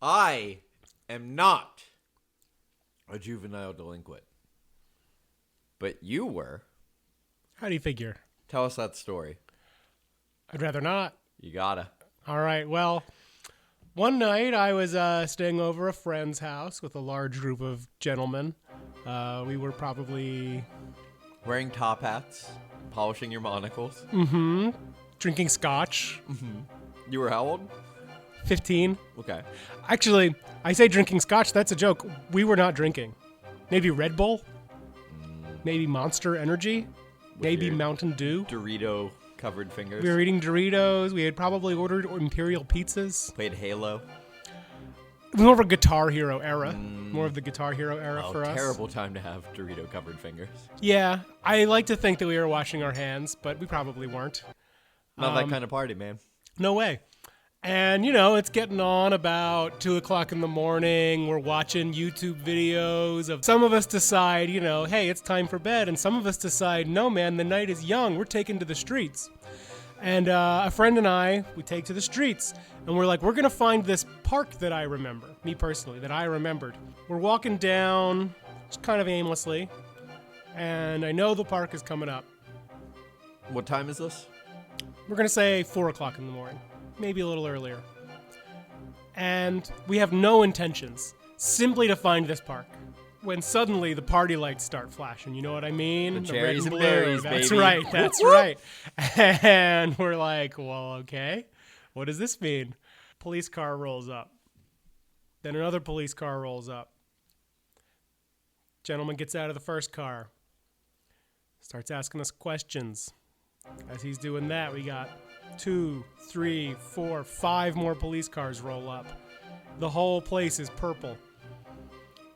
I am not a juvenile delinquent. But you were. How do you figure? Tell us that story. I'd rather not. You gotta. All right, well, one night I was staying over a friend's house with a large group of gentlemen. We were probably... Wearing top hats, polishing your monocles. Mm-hmm. Drinking scotch. Mm-hmm. You were how old? 15. Okay. Actually, I say drinking scotch, that's a joke. We were not drinking. Maybe Red Bull? Maybe Monster Energy? Maybe Mountain Dew? Dorito covered fingers. We were eating Doritos. We had probably ordered Imperial pizzas. Played Halo. More of a Guitar Hero era. More of the Guitar Hero era for us. Terrible time to have Dorito covered fingers. Yeah, I like to think that we were washing our hands, but we probably weren't. Not that kind of party, man. No way. And, you know, it's getting on about 2 o'clock in the morning. We're watching YouTube videos of some of us decide, you know, hey, it's time for bed. And some of us decide, no, man, the night is young. We're taking to the streets. And a friend and I, we take to the streets. And we're like, we're going to find this park that I remember, me personally, that I remembered. We're walking down just kind of aimlessly. And I know the park is coming up. What time is this? We're going to say 4 o'clock in the morning. Maybe a little earlier. And we have no intentions, simply to find this park. When suddenly the party lights start flashing, you know what I mean? The cherries red and blue. berries, That's baby. right, that's right. And we're like, well, okay, what does this mean? Police car rolls up. Then another police car rolls up. Gentleman gets out of the first car. Starts asking us questions. As he's doing that, we got 2, 3, 4, 5 more police cars roll up. The whole place is purple.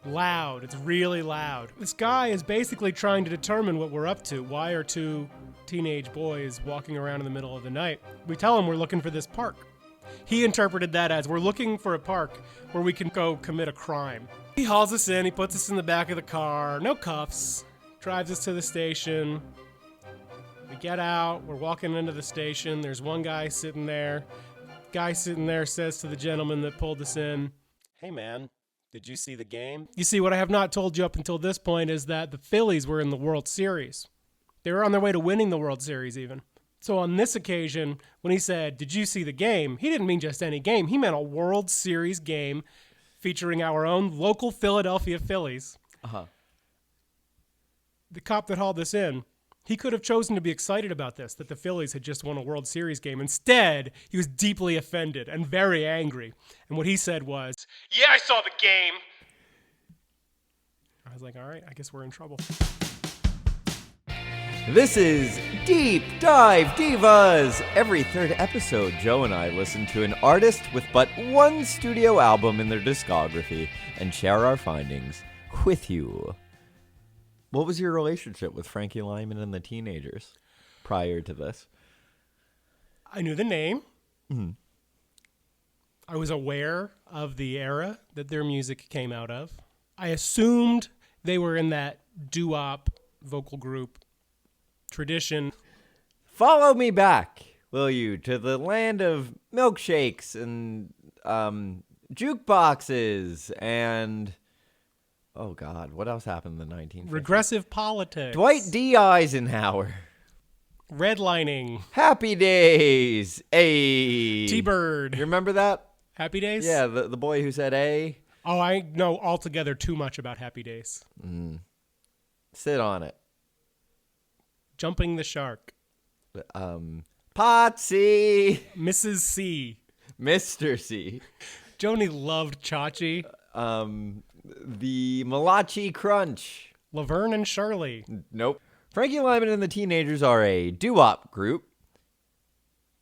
Loud. It's really loud. This guy is basically trying to determine what we're up to. Why are 2 teenage boys walking around in the middle of the night? We tell him we're looking for this park. He interpreted that as we're looking for a park where we can go commit a crime. He hauls us in. He puts us in the back of the car. No cuffs. Drives us to the station. We get out, we're walking into the station, there's one guy sitting there. Guy sitting there says to the gentleman that pulled us in, hey man, did you see the game? You see, what I have not told you up until this point is that the Phillies were in the World Series. They were on their way to winning the World Series even. So on this occasion, when he said, did you see the game? He didn't mean just any game. He meant a World Series game featuring our own local Philadelphia Phillies. Uh-huh. The cop that hauled us in, he could have chosen to be excited about this, that the Phillies had just won a World Series game. Instead, he was deeply offended and very angry. And what he said was, yeah, I saw the game. I was like, all right, I guess we're in trouble. This is Deep Dive Divas. Every third episode, Joe and I listen to an artist with but one studio album in their discography and share our findings with you. What was your relationship with Frankie Lymon and the Teenagers prior to this? I knew the name. Mm-hmm. I was aware of the era that their music came out of. I assumed they were in that doo-wop vocal group tradition. Follow me back, will you, to the land of milkshakes and jukeboxes and... Oh, God, what else happened in the 1950s? Regressive politics. Dwight D. Eisenhower. Redlining. Happy Days. A. T-Bird. You remember that? Happy Days? Yeah, the boy who said A. Oh, I know altogether too much about Happy Days. Sit on it. Jumping the Shark. Potsy. Mrs. C. Mr. C. Joni loved Chachi. The Malachi Crunch. Laverne and Shirley. Nope. Frankie Lymon and the Teenagers are a doo-wop group.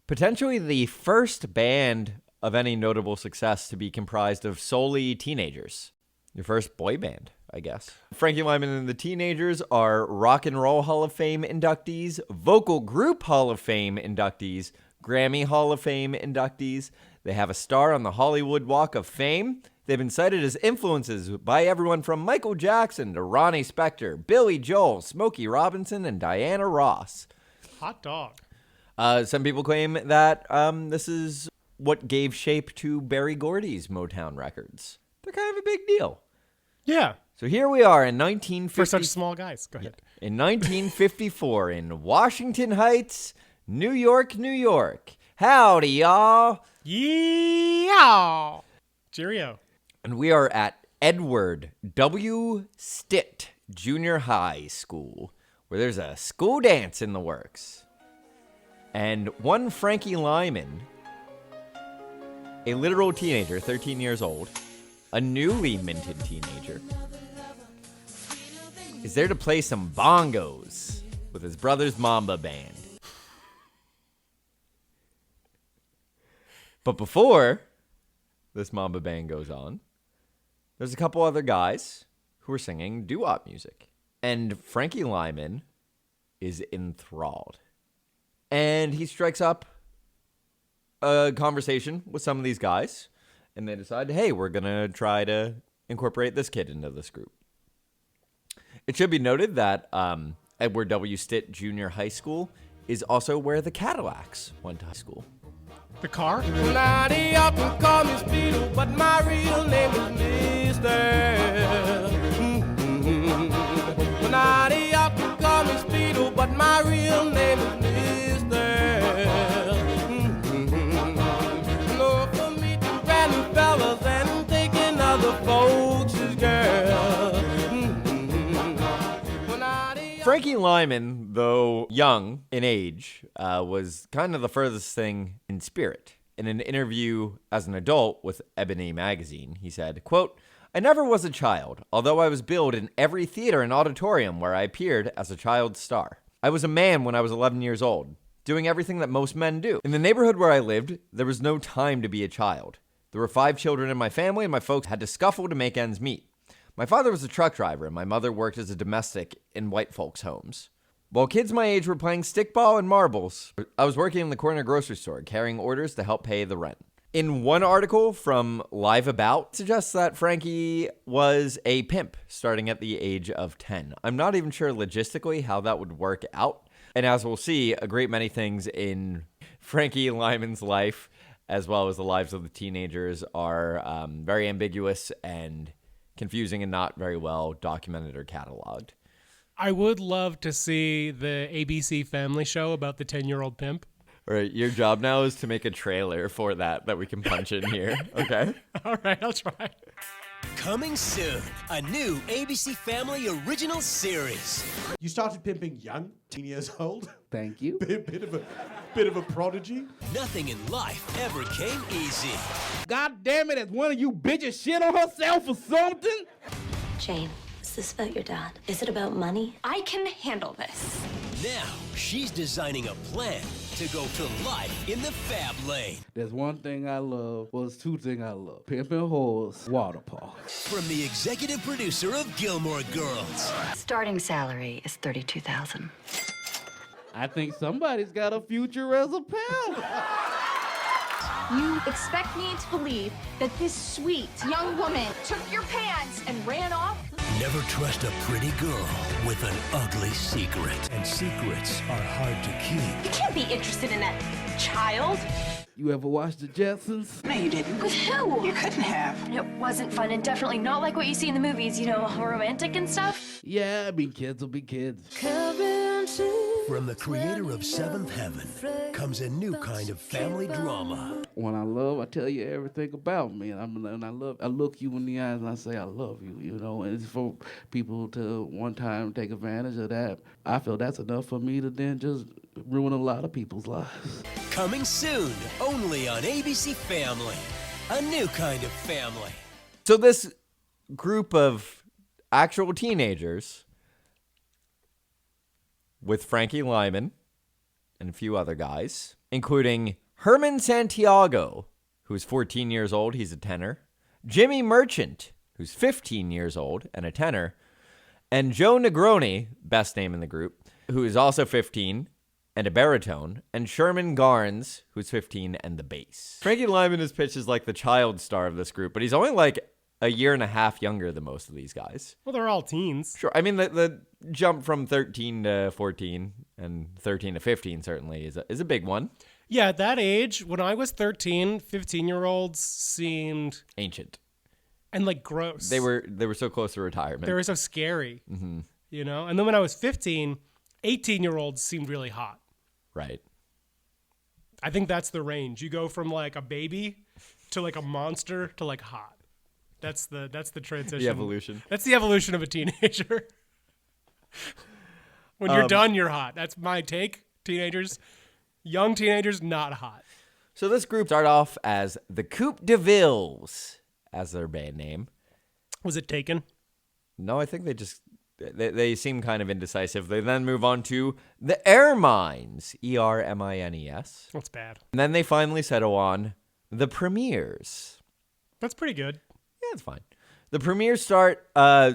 Potentially the first band of any notable success to be comprised of solely teenagers. Your first boy band, I guess. Frankie Lymon and the Teenagers are Rock and Roll Hall of Fame inductees, Vocal Group Hall of Fame inductees, Grammy Hall of Fame inductees. They have a star on the Hollywood Walk of Fame. They've been cited as influences by everyone from Michael Jackson to Ronnie Spector, Billy Joel, Smokey Robinson, and Diana Ross. Hot dog. Some people claim that this is what gave shape to Berry Gordy's Motown records. They're kind of a big deal. Yeah. So here we are in 1950. For such small guys. Go ahead. In 1954 in Washington Heights, New York, New York. Howdy, y'all. Yeah. Cheerio. And we are at Edward W. Stitt Junior High School, where there's a school dance in the works. And one Frankie Lymon, a literal teenager, 13 years old, a newly minted teenager, is there to play some bongos with his brother's Mamba band. But before this Mamba band goes on, there's a couple other guys who are singing doo-wop music. And Frankie Lymon is enthralled. And he strikes up a conversation with some of these guys. And they decide, hey, we're going to try to incorporate this kid into this group. It should be noted that Edward W. Stitt Junior High School is also where the Cadillacs went to high school. The car? Now they often call me Speedo, but my real name is Mister. Now they often call me Speedo, but my real name is Mister. No, for me to brand fellas and taking other folks' girls. Frankie Lymon, though young in age, was kind of the furthest thing in spirit. In an interview as an adult with Ebony magazine, he said, quote, I never was a child, although I was billed in every theater and auditorium where I appeared as a child star. I was a man when I was 11 years old, doing everything that most men do. In the neighborhood where I lived, there was no time to be a child. There were 5 children in my family, and my folks had to scuffle to make ends meet. My father was a truck driver, and my mother worked as a domestic in white folks' homes. While kids my age were playing stickball and marbles, I was working in the corner grocery store, carrying orders to help pay the rent. In one article from Live About, suggests that Frankie was a pimp starting at the age of 10. I'm not even sure logistically how that would work out. And as we'll see, a great many things in Frankie Lymon's life, as well as the lives of the teenagers, are very ambiguous and confusing and not very well documented or cataloged. I would love to see the ABC Family Show about the 10-year-old pimp. All right, your job now is to make a trailer for that we can punch in here, okay? All right, I'll try. Coming soon, a new ABC Family original series. You started pimping young, 10 years old. Thank you. Bit of a prodigy. Nothing in life ever came easy. God damn it, has one of you bitches shit on herself or something? Jane, is this about your dad? Is it about money? I can handle this. Now, she's designing a plan to go to life in the fab lane. There's one thing I love. Well, there's 2 things I love. Pimping whores, water park. From the executive producer of Gilmore Girls. Starting salary is $32,000. I think somebody's got a future as a pimp. You expect me to believe that this sweet young woman took your pants and ran off? Never trust a pretty girl with an ugly secret. And secrets are hard to keep. You can't be interested in that child. You ever watched the Jetsons? No, you didn't. With who? You couldn't have. It wasn't fun and definitely not like what you see in the movies, you know, romantic and stuff. Yeah, I mean, kids will be kids. From the creator of Seventh Heaven comes a new kind of family drama. When I love, I tell you everything about me. And I look you in the eyes and I say, I love you, you know. And it's for people to one time take advantage of that. I feel that's enough for me to then just ruin a lot of people's lives. Coming soon, only on ABC Family. A new kind of family. So this group of actual teenagers with Frankie Lymon and a few other guys, including Herman Santiago, who's 14 years old, he's a tenor, Jimmy Merchant, who's 15 years old and a tenor, and Joe Negroni, best name in the group, who is also 15 and a baritone, and Sherman Garnes, who's 15 and the bass. Frankie Lymon is pitched as like the child star of this group, but he's only like a year and a half younger than most of these guys. Well, they're all teens. Sure. I mean, the jump from 13 to 14 and 13 to 15 certainly is a big one. Yeah, at that age, when I was 13, 15-year-olds seemed Ancient. and like gross. They were so close to retirement. They were so scary. Mm-hmm. You know? And then when I was 15, 18-year-olds seemed really hot. Right. I think that's the range. You go from like a baby to like a monster to like hot. That's the transition. The evolution. That's the evolution of a teenager. When you're done, you're hot. That's my take. Young teenagers, not hot. So this group started off as the Coupe de Villes as their band name. Was it taken? No, I think they seem kind of indecisive. They then move on to the Ermines, Ermines. That's bad. And then they finally settle on the Premiers. That's pretty good. Yeah, it's fine. The Premiers start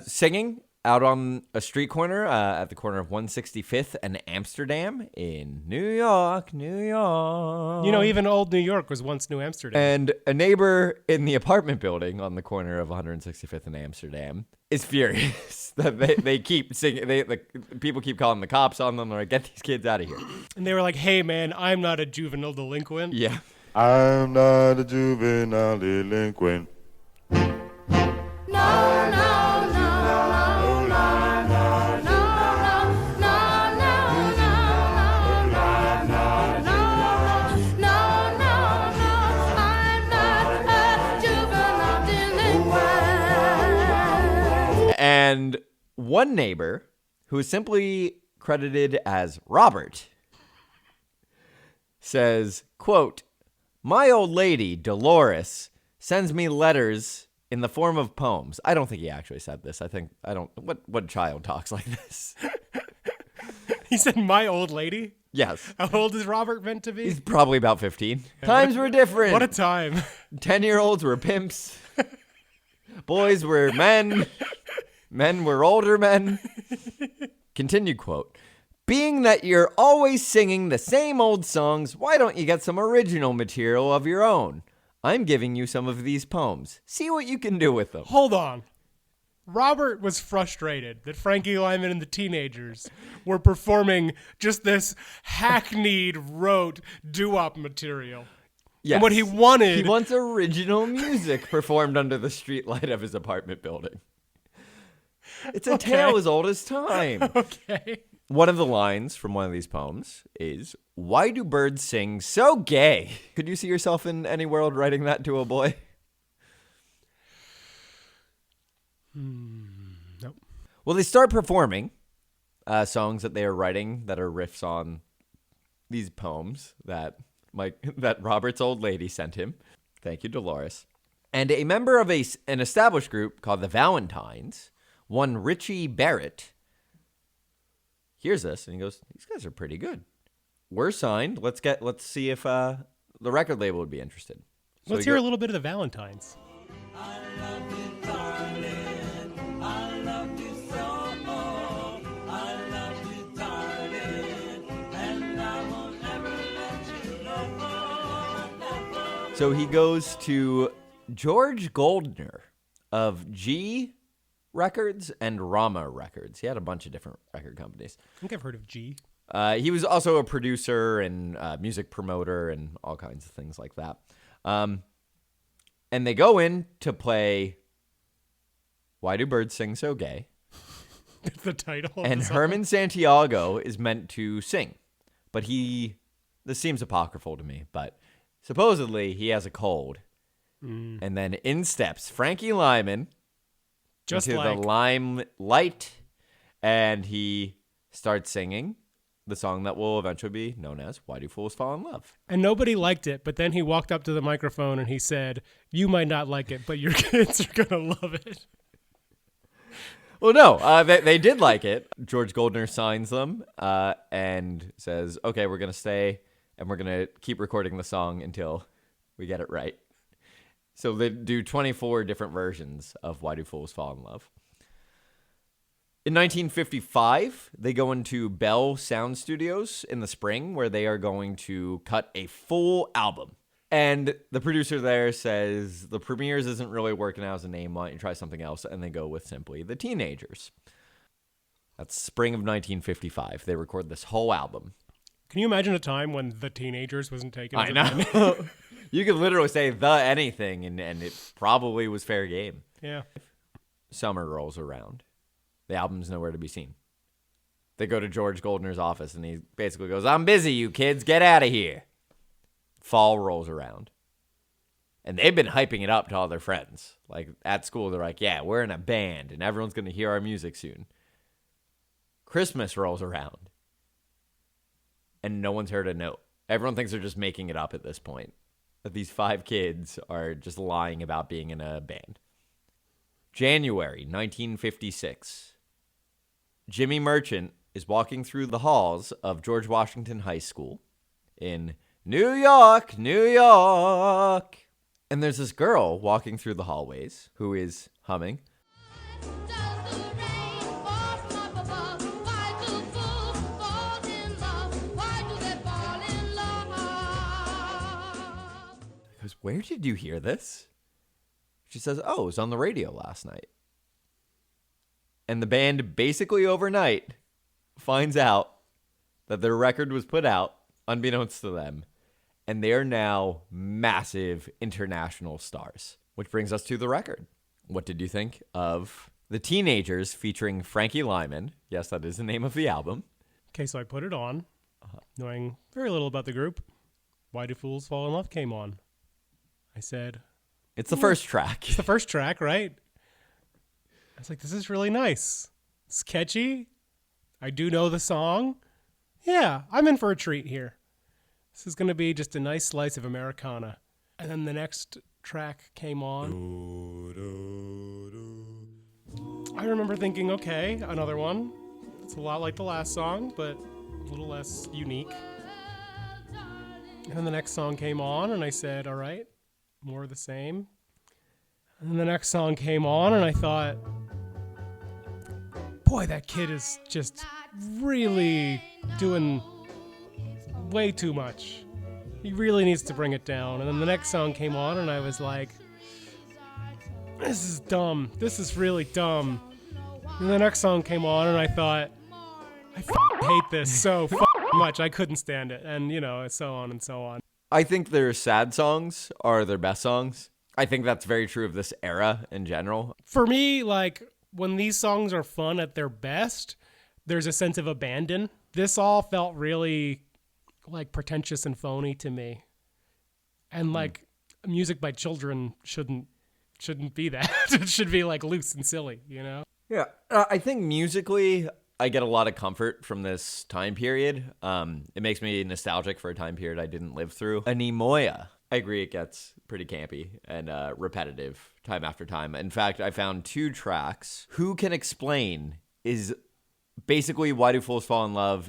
singing out on a street corner at the corner of 165th and Amsterdam in New York, New York. You know, even old New York was once New Amsterdam. And a neighbor in the apartment building on the corner of 165th and Amsterdam is furious that they keep singing. People keep calling the cops on them. They're like, get these kids out of here. And they were like, hey, man, I'm not a juvenile delinquent. Yeah. I'm not a juvenile delinquent. And one neighbor, who is simply credited as Robert, says, quote, my old lady, Dolores, sends me letters in the form of poems. I don't think he actually said this. What child talks like this? He said, my old lady? Yes. How old is Robert meant to be? He's probably about 15. Times were different. What a time. 10-year-olds were pimps. Boys were men. Men were older men. Continued quote. Being that you're always singing the same old songs, why don't you get some original material of your own? I'm giving you some of these poems. See what you can do with them. Hold on. Robert was frustrated that Frankie Lymon and the Teenagers were performing just this hackneyed, rote doo-wop material. Yes. And what he wanted... He wants original music performed under the streetlight of his apartment building. It's a tale as old as time. Okay. One of the lines from one of these poems is, why do birds sing so gay? Could you see yourself in any world writing that to a boy? Nope. Well, they start performing songs that they are writing that are riffs on these poems that Robert's old lady sent him. Thank you, Dolores. And a member of an established group called the Valentines, one Richie Barrett, hears this and he goes, these guys are pretty good. We're signed. Let's see if the record label would be interested. So Let's hear a little bit of the Valentines. I love you, darling. I love you so more. I love you, darling. And I won't ever let you go. So he goes to George Goldner of G Records and Rama Records. He had a bunch of different record companies. I think I've heard of G. He was also a producer and music promoter and all kinds of things like that. And they go in to play Why Do Birds Sing So Gay? That's the title. And Herman Santiago is meant to sing. But this seems apocryphal to me, but supposedly he has a cold. And then in steps Frankie Lymon Just into like the limelight, and he starts singing the song that will eventually be known as Why Do Fools Fall in Love? And nobody liked it, but then he walked up to the microphone and he said, you might not like it, but your kids are going to love it. Well, no, they did like it. George Goldner signs them and says, okay, we're going to stay and we're going to keep recording the song until we get it right. So they do 24 different versions of Why Do Fools Fall in Love. In 1955, they go into Bell Sound Studios in the spring where they are going to cut a full album. And the producer there says, the Premiers isn't really working out as a name. Why don't you try something else? And they go with simply the Teenagers. That's spring of 1955. They record this whole album. Can you imagine a time when The Teenagers wasn't taken? As I a band? know. You could literally say the anything, and it probably was fair game. Yeah. Summer rolls around. The album's nowhere to be seen. They go to George Goldner's office, and he basically goes, "I'm busy, you kids. Get out of here." Fall rolls around. And they've been hyping it up to all their friends. Like, at school, they're like, yeah, we're in a band, and everyone's going to hear our music soon. Christmas rolls around. And no one's heard a note. Everyone thinks they're just making it up at this point. That these 5 kids are just lying about being in a band. January 1956. Jimmy Merchant is walking through the halls of George Washington High School in New York, New York. And there's this girl walking through the hallways who is humming. He goes, "Where did you hear this?" She says, "Oh, it was on the radio last night." And the band basically overnight finds out that their record was put out, unbeknownst to them, and they are now massive international stars. Which brings us to the record. What did you think of The Teenagers featuring Frankie Lymon? Yes, that is the name of the album. Okay, so I put it on, knowing very little about the group. Why Do Fools Fall in Love came on. I said, It's the first track. It's the first track, right? I was like, this is really nice. It's catchy. I do know the song. Yeah, I'm in for a treat here. This is going to be just a nice slice of Americana. And then the next track came on. I remember thinking, okay, another one. It's a lot like the last song, but a little less unique. And then the next song came on, and I said, all right, more of the same. And then the next song came on, and I thought, boy, that kid is just really doing way too much. He really needs to bring it down. And then the next song came on, and I was like, this is dumb. This is really dumb. And the next song came on, and I thought, I hate this so much. I couldn't stand it. And, you know, so on and so on. I think their sad songs are their best songs. I think that's very true of this era in general. For me, like, when these songs are fun at their best, there's a sense of abandon. This all felt really, like, pretentious and phony to me. And, like, music by children shouldn't be that. It should be, like, loose and silly, you know? Yeah, I think musically, I get a lot of comfort from this time period. It makes me nostalgic for a time period I didn't live through. Anemoia. I agree it gets pretty campy and repetitive time after time. In fact, I found 2 tracks. Who Can Explain is basically Why Do Fools Fall in Love.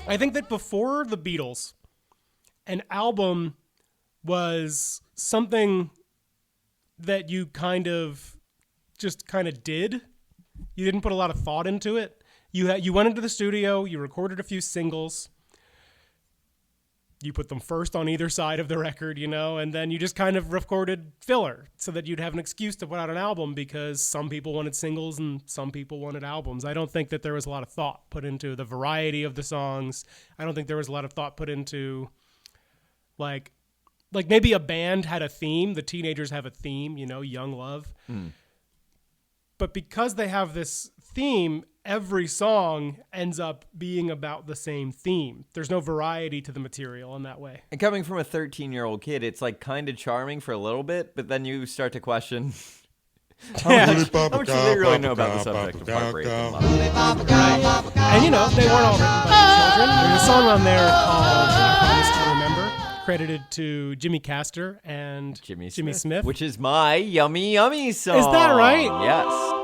I think that before the Beatles, an album was something that you kind of did. You didn't put a lot of thought into it. You went into the studio, you recorded a few singles, you put them first on either side of the record, you know, and then you just kind of recorded filler so that you'd have an excuse to put out an album because some people wanted singles and some people wanted albums. I don't think that there was a lot of thought put into the variety of the songs. I don't think there was a lot of thought put into like maybe a band had a theme. The Teenagers have a theme, you know, Young Love. But because they have this theme, every song ends up being about the same theme. There's no variety to the material in that way. And coming from a 13-year-old kid, it's like kind of charming for a little bit, but then you start to question how much do they really know about the subject of heartbreak and love? And you know, they weren't all written by children. There's a song on there called I Promise to Remember. credited to Jimmy Castor and Jimmy Smith. Which is my Yummy Yummy song. Is that right? Yes.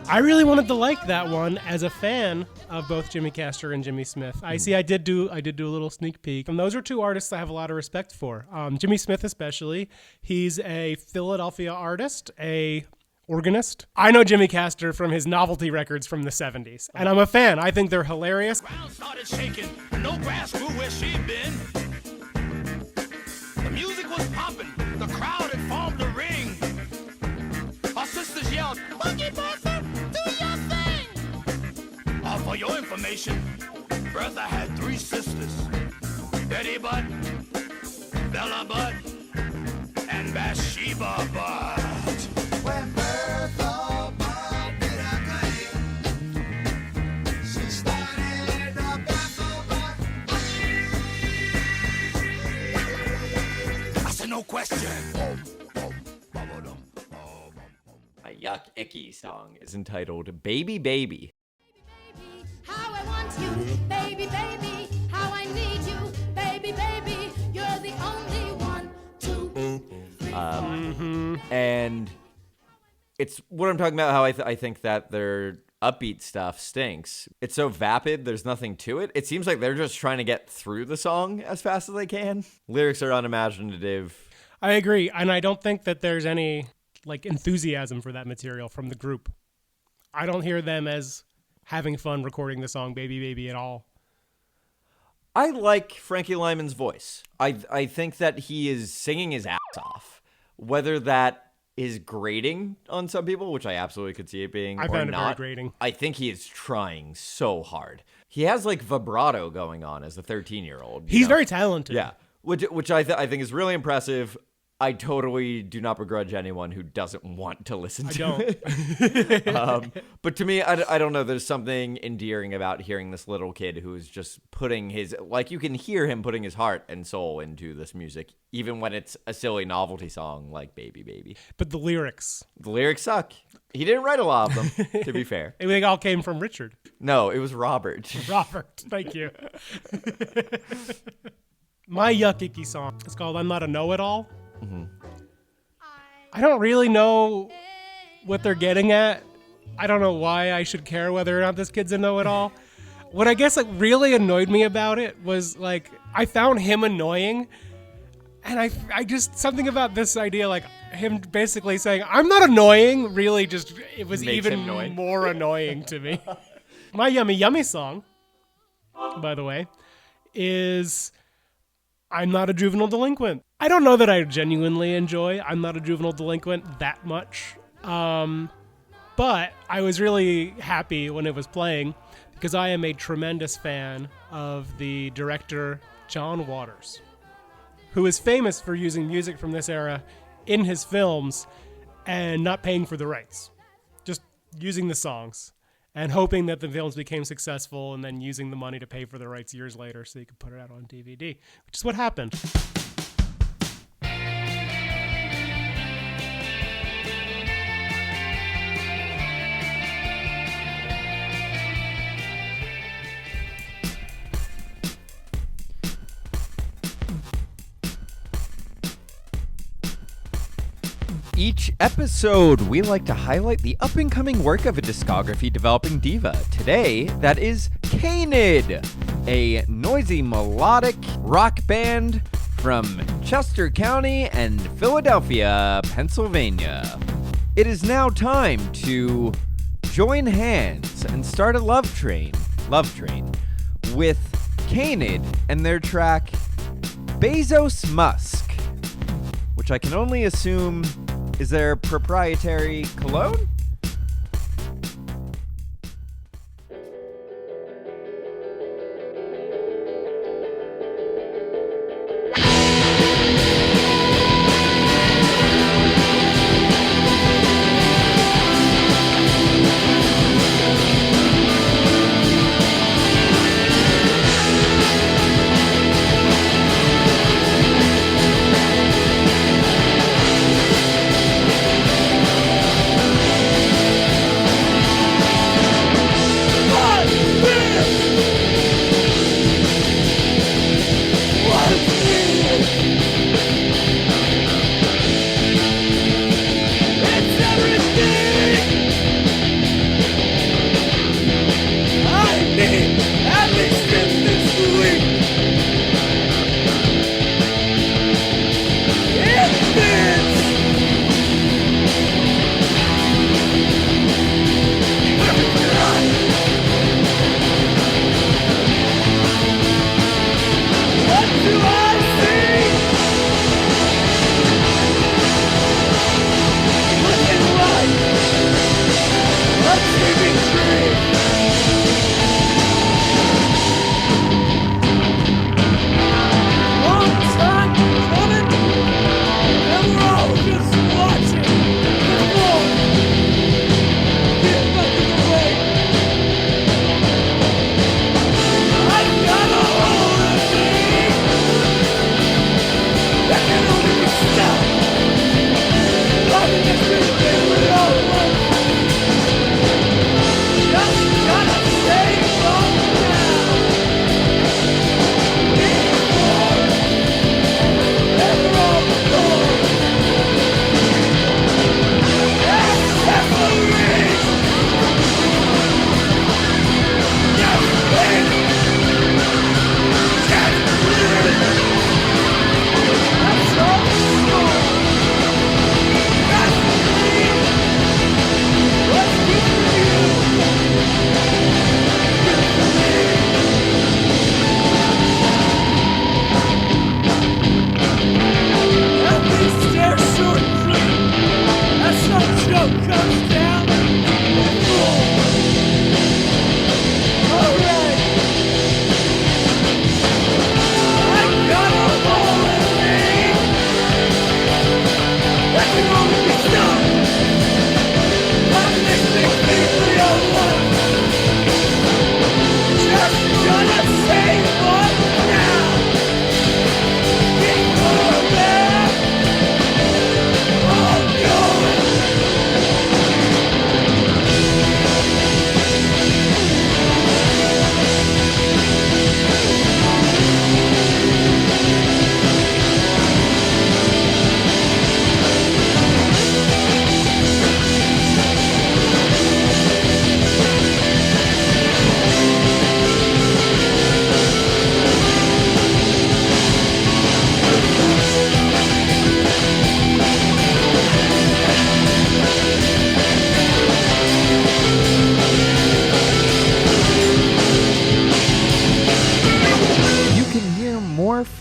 I really wanted to like that one as a fan of both Jimmy Castor and Jimmy Smith. I did do a little sneak peek, and those are two artists I have a lot of respect for. Jimmy Smith especially. He's a Philadelphia artist, a organist. I know Jimmy Castor from his novelty records from the 70s, and I'm a fan. I think they're hilarious. Ground started shaking, no grass grew where she'd been. The music was pumping, the crowd had formed a ring. Our sisters yelled, "Monkey Bertha, do your thing!" For your information, Bertha had 3 sisters: Betty Butt, Bella Butt, and Bathsheba Butt. When Bertha Butt did her thing, she started a Bertha Butt. I said, no question. My Yuck Icky song is entitled Baby Baby. How I want you, baby, baby. How I need you, baby, baby. You're the only one, 2, 3, 4. And it's what I'm talking about, how I think that their upbeat stuff stinks. It's so vapid, there's nothing to it. It seems like they're just trying to get through the song as fast as they can. Lyrics are unimaginative. I agree, and I don't think that there's any enthusiasm for that material from the group. I don't hear them as having fun recording the song Baby Baby at all. I like Frankie Lymon's voice. I think that he is singing his ass off. Whether that is grating on some people, which I absolutely could see it being, I or found it not, very grating. I think he is trying so hard. He has vibrato going on as a 13-year-old. He's very talented. Yeah, which I think is really impressive. I totally do not begrudge anyone who doesn't want to listen to it. But to me, I don't know. There's something endearing about hearing this little kid who is just putting his, you can hear him putting his heart and soul into this music, even when it's a silly novelty song like Baby Baby. But the lyrics suck. He didn't write a lot of them, to be fair. They all came from Richard. No, it was Robert. Robert, thank you. My Yuck Icky song is called I'm Not a Know-It-All. Mm-hmm. I don't really know what they're getting at. I don't know why I should care whether or not this kid's a know-it-all. What I guess really annoyed me about it was I found him annoying, and I just something about this idea him basically saying I'm not annoying really just it was Makes even him annoying. more annoying to me. My Yummy Yummy song, by the way, is I'm Not a Juvenile Delinquent. I don't know that I genuinely enjoy I'm Not a Juvenile Delinquent that much, but I was really happy when it was playing because I am a tremendous fan of the director John Waters, who is famous for using music from this era in his films and not paying for the rights, just using the songs and hoping that the films became successful and then using the money to pay for the rights years later so he could put it out on DVD, which is what happened. Each episode, we like to highlight the up-and-coming work of a discography developing diva. Today, that is Canid, a noisy melodic rock band from Chester County and Philadelphia, Pennsylvania. It is now time to join hands and start a love train with Canid and their track Bezos Musk, which I can only assume is their proprietary cologne?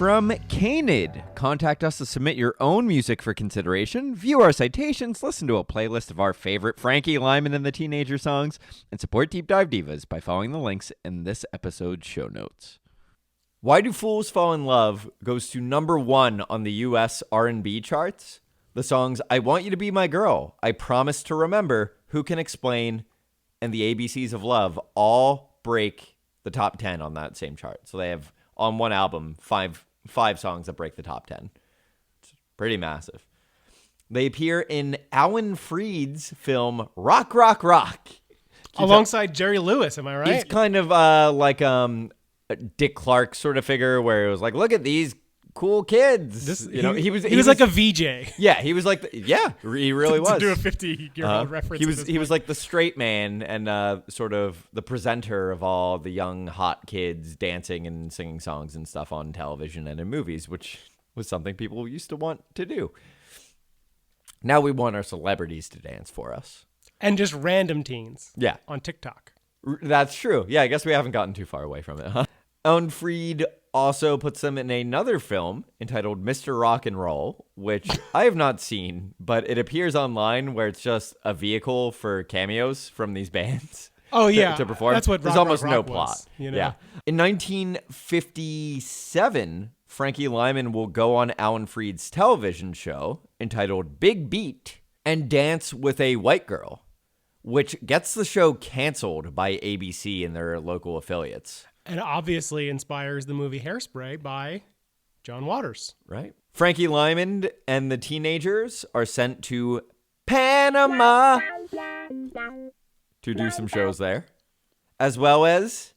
from Canid. Contact us to submit your own music for consideration, view our citations, listen to a playlist of our favorite Frankie Lymon and the Teenager songs, and support Deep Dive Divas by following the links in this episode's show notes. Why Do Fools Fall in Love goes to number 1 on the U.S. R&B charts. The songs I Want You to Be My Girl, I Promise to Remember, Who Can Explain, and the ABCs of Love all break the top 10 on that same chart. So they have, on one album, five songs that break the top 10. It's pretty massive. They appear in Alan Freed's film Rock, Rock, Rock. Alongside Jerry Lewis, am I right? He's kind of like a Dick Clark sort of figure where it was like, look at these cool kids. He was like a VJ. Yeah, he was like, he really was. To do a 50-year-old reference. He was like the straight man and sort of the presenter of all the young hot kids dancing and singing songs and stuff on television and in movies, which was something people used to want to do. Now we want our celebrities to dance for us. And just random teens. Yeah. On TikTok. That's true. Yeah, I guess we haven't gotten too far away from it, huh? Alan Freed also puts them in another film entitled Mr. Rock and Roll, which I have not seen, but it appears online where it's just a vehicle for cameos from these bands. Oh, yeah. To perform. That's what There's Rock, almost Rock, no Rock plot. was, you know? Yeah. In 1957, Frankie Lymon will go on Alan Freed's television show entitled Big Beat and dance with a white girl, which gets the show canceled by ABC and their local affiliates. And obviously inspires the movie Hairspray by John Waters. Right. Frankie Lymon and the Teenagers are sent to Panama to do some shows there, as well as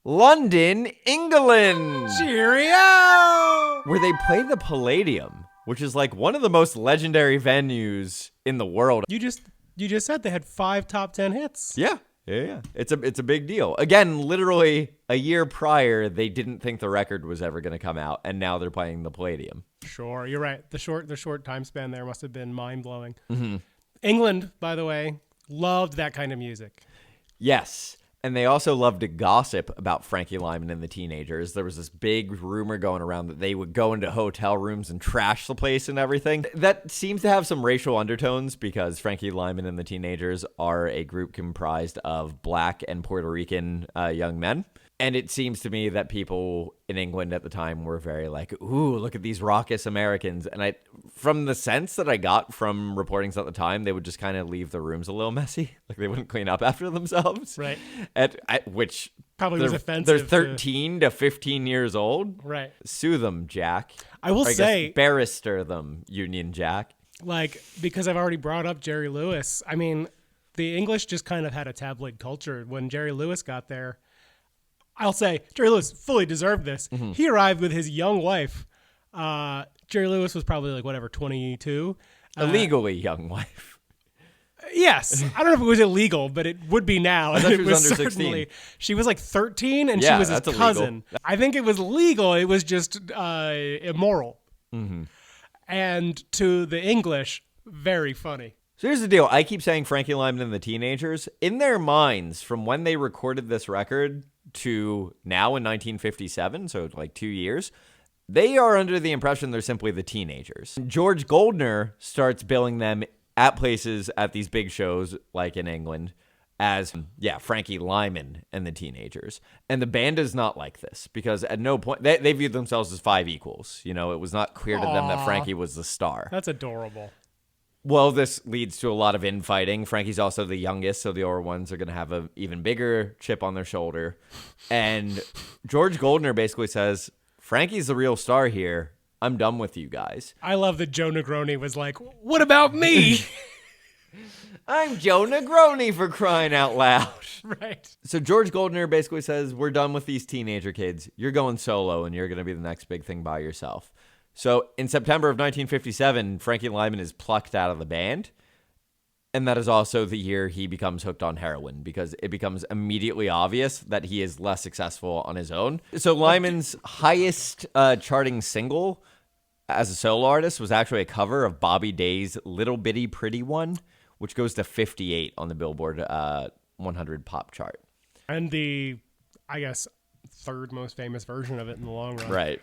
London, England. Cheerio! Where they play the Palladium, which is like one of the most legendary venues in the world. You just said they had 5 top 10 hits. Yeah. It's a big deal. Again, literally a year prior, they didn't think the record was ever going to come out, and now they're playing the Palladium. Sure, you're right. The short time span there must have been mind-blowing. Mm-hmm. England, by the way, loved that kind of music. Yes. And they also loved to gossip about Frankie Lymon and the Teenagers. There was this big rumor going around that they would go into hotel rooms and trash the place and everything. That seems to have some racial undertones because Frankie Lymon and the Teenagers are a group comprised of Black and Puerto Rican young men. And it seems to me that people in England at the time were very like, ooh, look at these raucous Americans. And from the sense that I got from reportings at the time, they would just kind of leave the rooms a little messy. Like they wouldn't clean up after themselves. Right. Which probably was offensive. They're 13 to 15 years old. Right. Sue them, Jack. I will say. Barrister them, Union Jack. Like, because I've already brought up Jerry Lewis. I mean, the English just kind of had a tabloid culture. When Jerry Lewis got there, I'll say Jerry Lewis fully deserved this. Mm-hmm. He arrived with his young wife. Jerry Lewis was probably like, 22. A legally young wife. Yes. I don't know if it was illegal, but it would be now. I thought she was under 16. She was like 13 and she was his cousin. Illegal. I think it was legal. It was just immoral. Mm-hmm. And to the English, very funny. So here's the deal. I keep saying Frankie Lymon and the Teenagers. In their minds, from when they recorded this record to now in 1957, so like 2 years, they are under the impression they're simply the Teenagers. George Goldner starts billing them at places at these big shows, like in England, as, Frankie Lymon and the Teenagers. And the band is not like this, because at no point, they viewed themselves as 5 equals. You know, it was not clear to them that Frankie was the star. That's adorable. Well, this leads to a lot of infighting. Frankie's also the youngest, so the older ones are going to have an even bigger chip on their shoulder. And George Goldner basically says, Frankie's the real star here. I'm done with you guys. I love that Joe Negroni was like, what about me? I'm Joe Negroni, for crying out loud. Right. So George Goldner basically says, we're done with these teenager kids. You're going solo, and you're going to be the next big thing by yourself. So in September of 1957, Frankie Lymon is plucked out of the band. And that is also the year he becomes hooked on heroin, because it becomes immediately obvious that he is less successful on his own. So Lyman's highest charting single as a solo artist was actually a cover of Bobby Day's Little Bitty Pretty One, which goes to 58 on the Billboard 100 pop chart. And the, I guess, third most famous version of it in the long run. Right.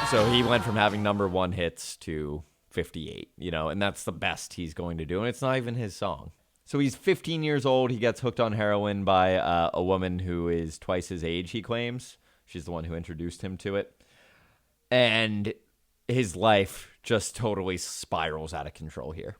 So he went from having number one hits to 58, and that's the best he's going to do. And it's not even his song. So he's 15 years old. He gets hooked on heroin by a woman who is twice his age, he claims. She's the one who introduced him to it. And his life just totally spirals out of control here.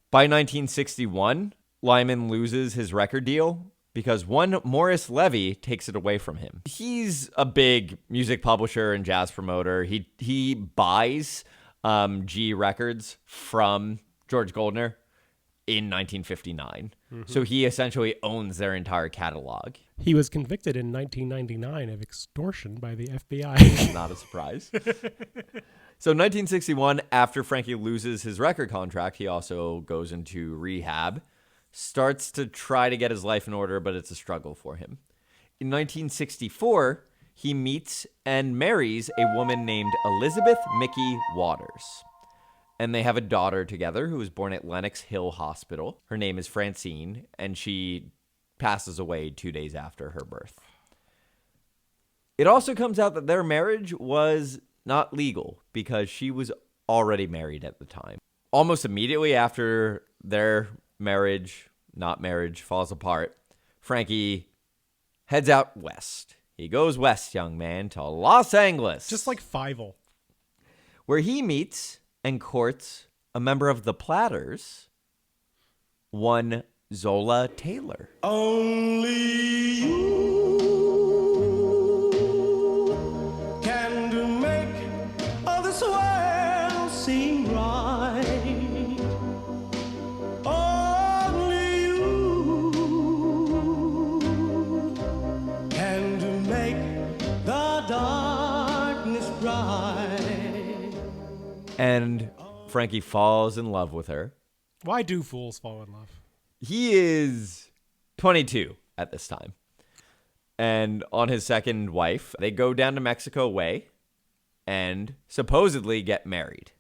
By 1961, Lymon loses his record deal because one Morris Levy takes it away from him. He's a big music publisher and jazz promoter. He buys G Records from George Goldner in 1959. So he essentially owns their entire catalog. He was convicted in 1999 of extortion by the FBI. Not a surprise. So 1961, after Frankie loses his record contract, he also goes into rehab, starts to try to get his life in order, but it's a struggle for him. In 1964, he meets and marries a woman named Elizabeth Mickey Waters. And they have a daughter together who was born at Lenox Hill Hospital. Her name is Francine, and she passes away 2 days after her birth. It also comes out that their marriage was not legal because she was already married at the time. Almost immediately after their marriage falls apart, Frankie heads out west. He goes west, young man, to Los Angeles. Just like Fievel. Where he meets and courts a member of the Platters, one Zola Taylor. Only you can make all this world seem right. Only you can make the darkness bright. And Frankie falls in love with her. Why do fools fall in love? He is 22 at this time. And on his second wife, they go down to Mexico Way and supposedly get married.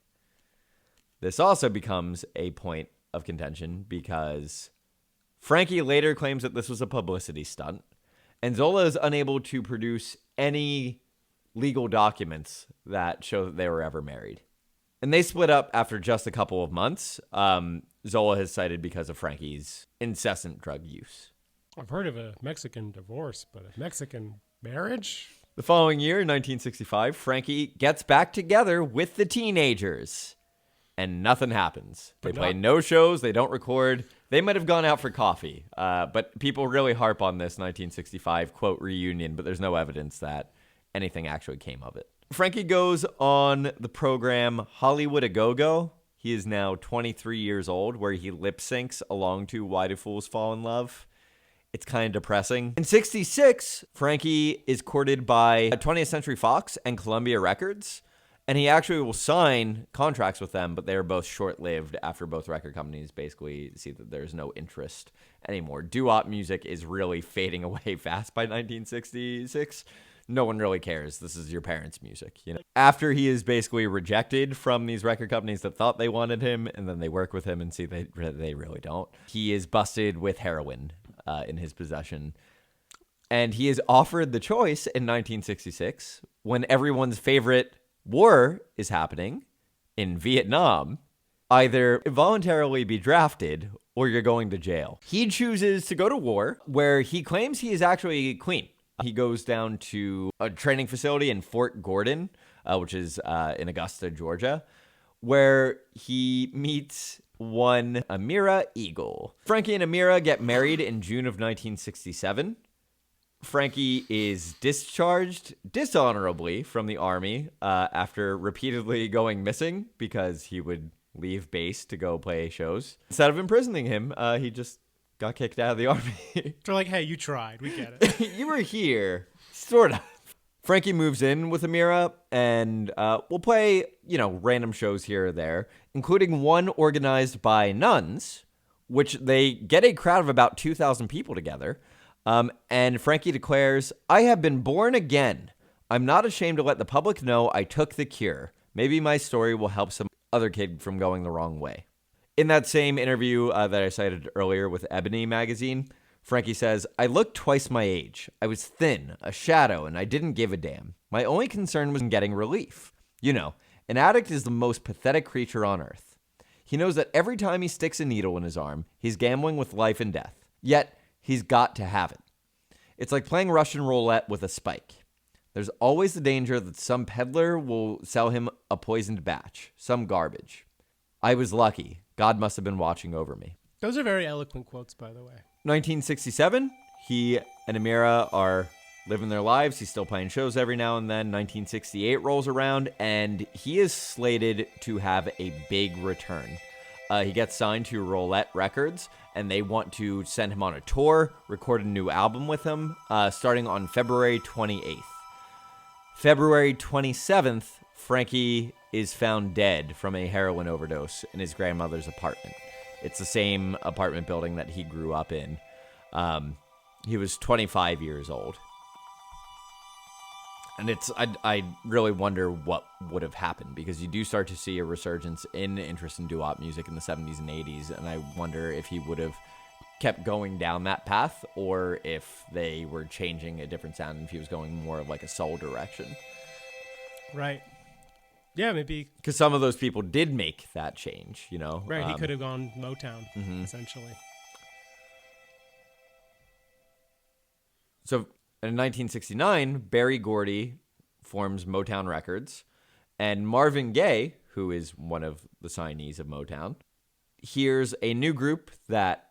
This also becomes a point of contention because Frankie later claims that this was a publicity stunt, and Zola is unable to produce any legal documents that show that they were ever married. And they split up after just a couple of months. Zola has cited because of Frankie's incessant drug use. I've heard of a Mexican divorce, but a Mexican marriage? The following year, in 1965, Frankie gets back together with the teenagers. And nothing happens. They play no shows. They don't record. They might have gone out for coffee. But people really harp on this 1965, quote, reunion. But there's no evidence that anything actually came of it. Frankie goes on the program Hollywood A Go-Go. He is now 23 years old, where he lip syncs along to Why Do Fools Fall in Love. It's kind of depressing. In 66, Frankie is courted by 20th Century Fox and Columbia Records, and he actually will sign contracts with them, but they are both short-lived after both record companies basically see that there's no interest anymore. Doo-wop music is really fading away fast by 1966. No one really cares. This is your parents' music, After he is basically rejected from these record companies that thought they wanted him, and then they work with him and see they really don't. He is busted with heroin in his possession. And he is offered the choice in 1966, when everyone's favorite war is happening in Vietnam, either voluntarily be drafted or you're going to jail. He chooses to go to war, where he claims he is actually clean. He goes down to a training facility in Fort Gordon, which is in Augusta, Georgia, where he meets one Amira Eagle. Frankie and Amira get married in June of 1967. Frankie is discharged dishonorably from the Army after repeatedly going missing because he would leave base to go play shows. Instead of imprisoning him, he just got kicked out of the Army. They're like, hey, you tried. We get it. You were here. Sort of. Frankie moves in with Amira, and we'll play, random shows here or there, including one organized by nuns, which they get a crowd of about 2,000 people together. And Frankie declares, "I have been born again. I'm not ashamed to let the public know I took the cure. Maybe my story will help some other kid from going the wrong way." In that same interview that I cited earlier with Ebony magazine, Frankie says, "I looked twice my age. I was thin, a shadow, and I didn't give a damn. My only concern was getting relief. An addict is the most pathetic creature on earth. He knows that every time he sticks a needle in his arm, he's gambling with life and death. Yet, he's got to have it. It's like playing Russian roulette with a spike. There's always the danger that some peddler will sell him a poisoned batch, some garbage. I was lucky. God must have been watching over me." Those are very eloquent quotes, by the way. 1967, he and Amira are living their lives. He's still playing shows every now and then. 1968 rolls around, and he is slated to have a big return. He gets signed to Roulette Records, and they want to send him on a tour, record a new album with him, starting on February 28th. February 27th, Frankie is found dead from a heroin overdose in his grandmother's apartment. It's the same apartment building that he grew up in. He was 25 years old. And I really wonder what would have happened, because you do start to see a resurgence in interest in doo-wop music in the 70s and 80s, and I wonder if he would have kept going down that path, or if they were changing a different sound and if he was going more of like a soul direction. Right. Yeah, maybe. Because some of those people did make that change, Right, he could have gone Motown, essentially. So in 1969, Berry Gordy forms Motown Records, and Marvin Gaye, who is one of the signees of Motown, hears a new group that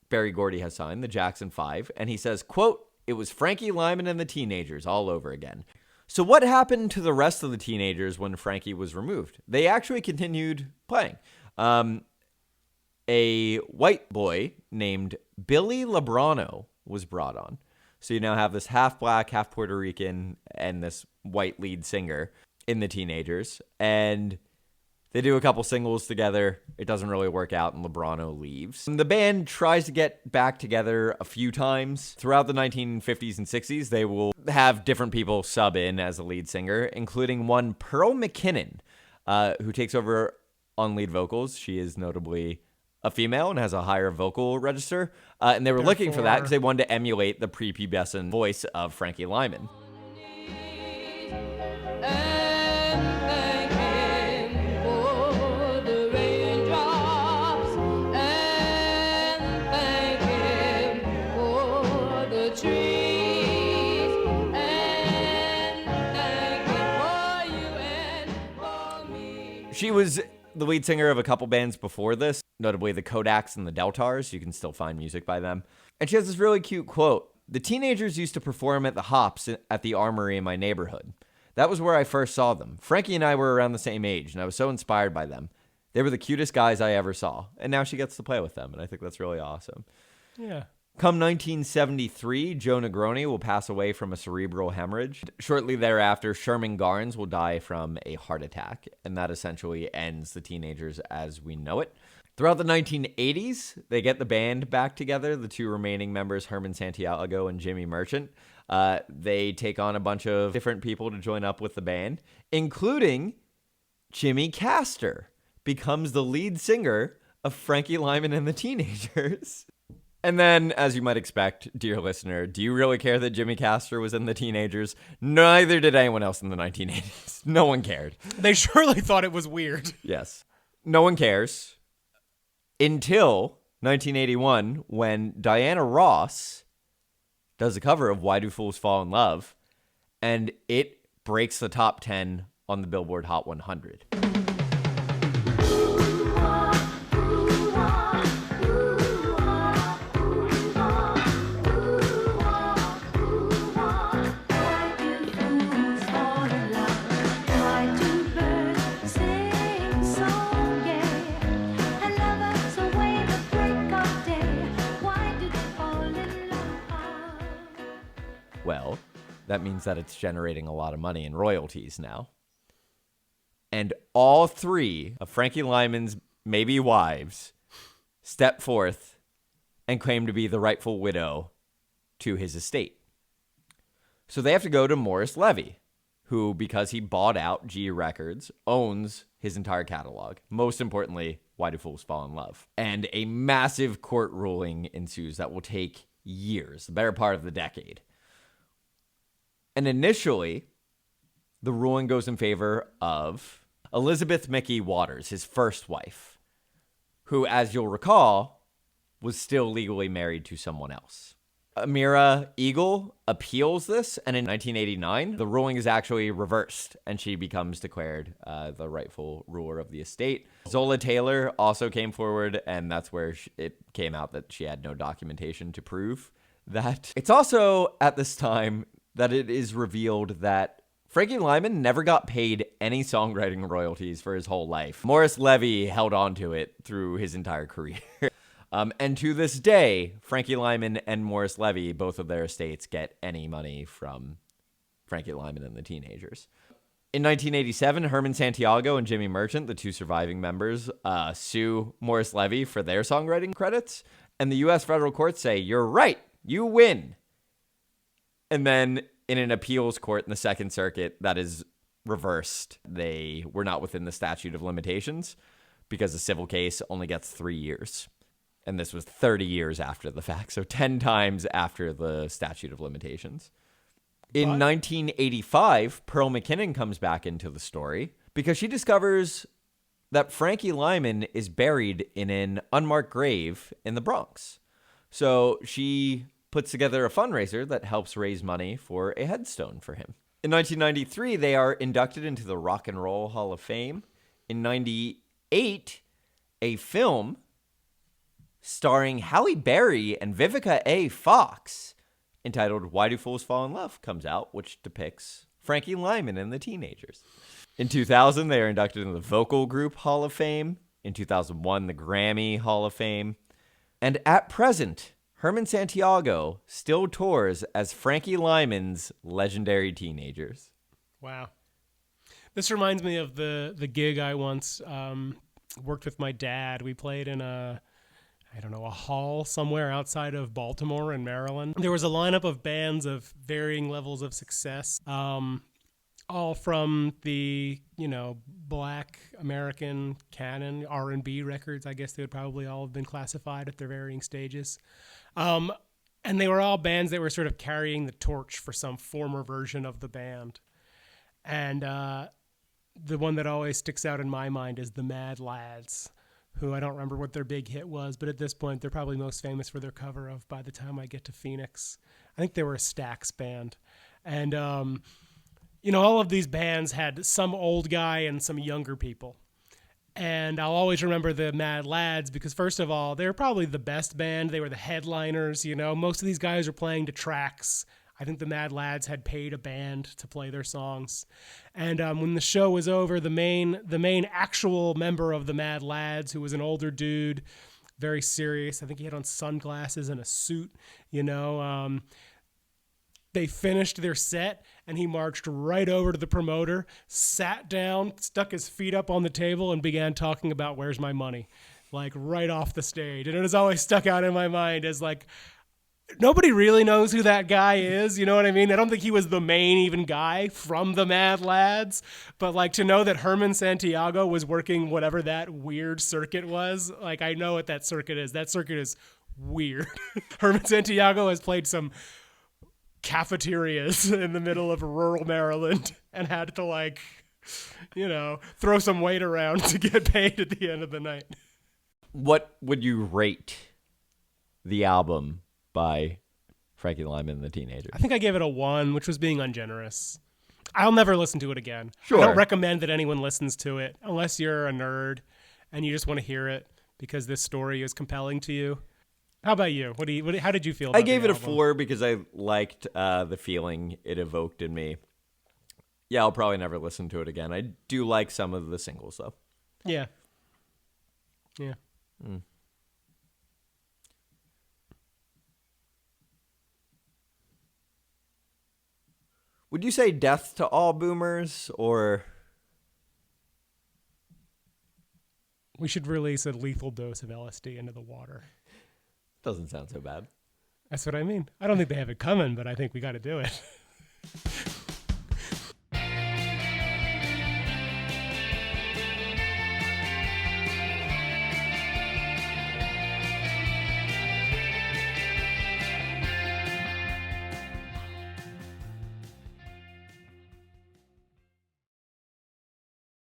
Berry Gordy has signed, the Jackson 5, and he says, quote, "It was Frankie Lymon and the Teenagers all over again." So what happened to the rest of the Teenagers when Frankie was removed? They actually continued playing. A white boy named Billy Labrano was brought on. So you now have this half black, half Puerto Rican, and this white lead singer in the Teenagers. And they do a couple singles together. It doesn't really work out, and Labrano leaves. And the band tries to get back together a few times. Throughout the 1950s and 60s, they will have different people sub in as a lead singer, including one Pearl McKinnon, who takes over on lead vocals. She is notably a female and has a higher vocal register. And they were looking for that because they wanted to emulate the prepubescent voice of Frankie Lymon. She was the lead singer of a couple bands before this, notably the Kodaks and the Deltars. You can still find music by them. And she has this really cute quote. "The Teenagers used to perform at the Hops at the Armory in my neighborhood. That was where I first saw them. Frankie and I were around the same age, and I was so inspired by them. They were the cutest guys I ever saw." And now she gets to play with them, and I think that's really awesome. Yeah. Come 1973, Joe Negroni will pass away from a cerebral hemorrhage. Shortly thereafter, Sherman Garnes will die from a heart attack, and that essentially ends the Teenagers as we know it. Throughout the 1980s, they get the band back together, the two remaining members, Herman Santiago and Jimmy Merchant. They take on a bunch of different people to join up with the band, including Jimmy Castor becomes the lead singer of Frankie Lymon and the Teenagers. And then, as you might expect, dear listener, do you really care that Jimmy Castor was in the Teenagers? Neither did anyone else in the 1980s. No one cared. They surely thought it was weird. Yes. No one cares. Until 1981, when Diana Ross does a cover of Why Do Fools Fall in Love, and it breaks the top 10 on the Billboard Hot 100. Well, that means that it's generating a lot of money in royalties now. And all three of Frankie Lymon's maybe wives step forth and claim to be the rightful widow to his estate. So they have to go to Morris Levy, who, because he bought out G Records, owns his entire catalog. Most importantly, Why Do Fools Fall in Love? And a massive court ruling ensues that will take years, the better part of the decade. And initially, the ruling goes in favor of Elizabeth Mickey Waters, his first wife, who, as you'll recall, was still legally married to someone else. Amira Eagle appeals this, and in 1989, the ruling is actually reversed, and she becomes declared the rightful ruler of the estate. Zola Taylor also came forward, and that's where it came out that she had no documentation to prove that. It's also at this time that it is revealed that Frankie Lymon never got paid any songwriting royalties for his whole life. Morris Levy held on to it through his entire career. And to this day, Frankie Lymon and Morris Levy, both of their estates, get any money from Frankie Lymon and the Teenagers. In 1987, Herman Santiago and Jimmy Merchant, the two surviving members, sue Morris Levy for their songwriting credits. And the U.S. federal courts say, "You're right, you win." And then in an appeals court in the Second Circuit, that is reversed. They were not within the statute of limitations because the civil case only gets 3 years. And this was 30 years after the fact, so 10 times after the statute of limitations. In 1985, Pearl McKinnon comes back into the story because she discovers that Frankie Lymon is buried in an unmarked grave in the Bronx. So she puts together a fundraiser that helps raise money for a headstone for him. In 1993, they are inducted into the Rock and Roll Hall of Fame. In 98, a film starring Halle Berry and Vivica A. Fox, entitled Why Do Fools Fall in Love, comes out, which depicts Frankie Lymon and the Teenagers. In 2000, they are inducted into the Vocal Group Hall of Fame. In 2001, the Grammy Hall of Fame. And at present, Herman Santiago still tours as Frankie Lymon's legendary Teenagers. Wow. This reminds me of the gig I once worked with my dad. We played in a hall somewhere outside of Baltimore in Maryland. There was a lineup of bands of varying levels of success, all from the, Black American canon, R&B records. I guess they would probably all have been classified at their varying stages. And they were all bands that were sort of carrying the torch for some former version of the band. And the one that always sticks out in my mind is the Mad Lads, who I don't remember what their big hit was, but at this point, they're probably most famous for their cover of By the Time I Get to Phoenix. I think they were a Stax band. And, all of these bands had some old guy and some younger people. And I'll always remember the Mad Lads because, first of all, they were probably the best band. They were the headliners, Most of these guys were playing to tracks. I think the Mad Lads had paid a band to play their songs. And when the show was over, the main actual member of the Mad Lads, who was an older dude, very serious, I think he had on sunglasses and a suit, they finished their set, and he marched right over to the promoter, sat down, stuck his feet up on the table, and began talking about where's my money, like right off the stage. And it has always stuck out in my mind as like, nobody really knows who that guy is, you know what I mean? I don't think he was the main even guy from the Mad Lads, but like to know that Herman Santiago was working whatever that weird circuit was, like I know what that circuit is. That circuit is weird. Herman Santiago has played some cafeterias in the middle of rural Maryland and had to throw some weight around to get paid at the end of the night. What would you rate the album by Frankie Lymon and the Teenagers? I think I gave it a 1, which was being ungenerous. I'll never listen to it again. Sure. I don't recommend that anyone listens to it unless you're a nerd and you just want to hear it because this story is compelling to you. How about you? How did you feel about I gave the it a album? 4 because I liked the feeling it evoked in me. Yeah, I'll probably never listen to it again. I do like some of the singles, though. Yeah. Yeah. Mm. Would you say death to all boomers, or We should release a lethal dose of LSD into the water. doesn't sound so bad? That's what I mean. I don't think they have it coming, but I think we got to do it.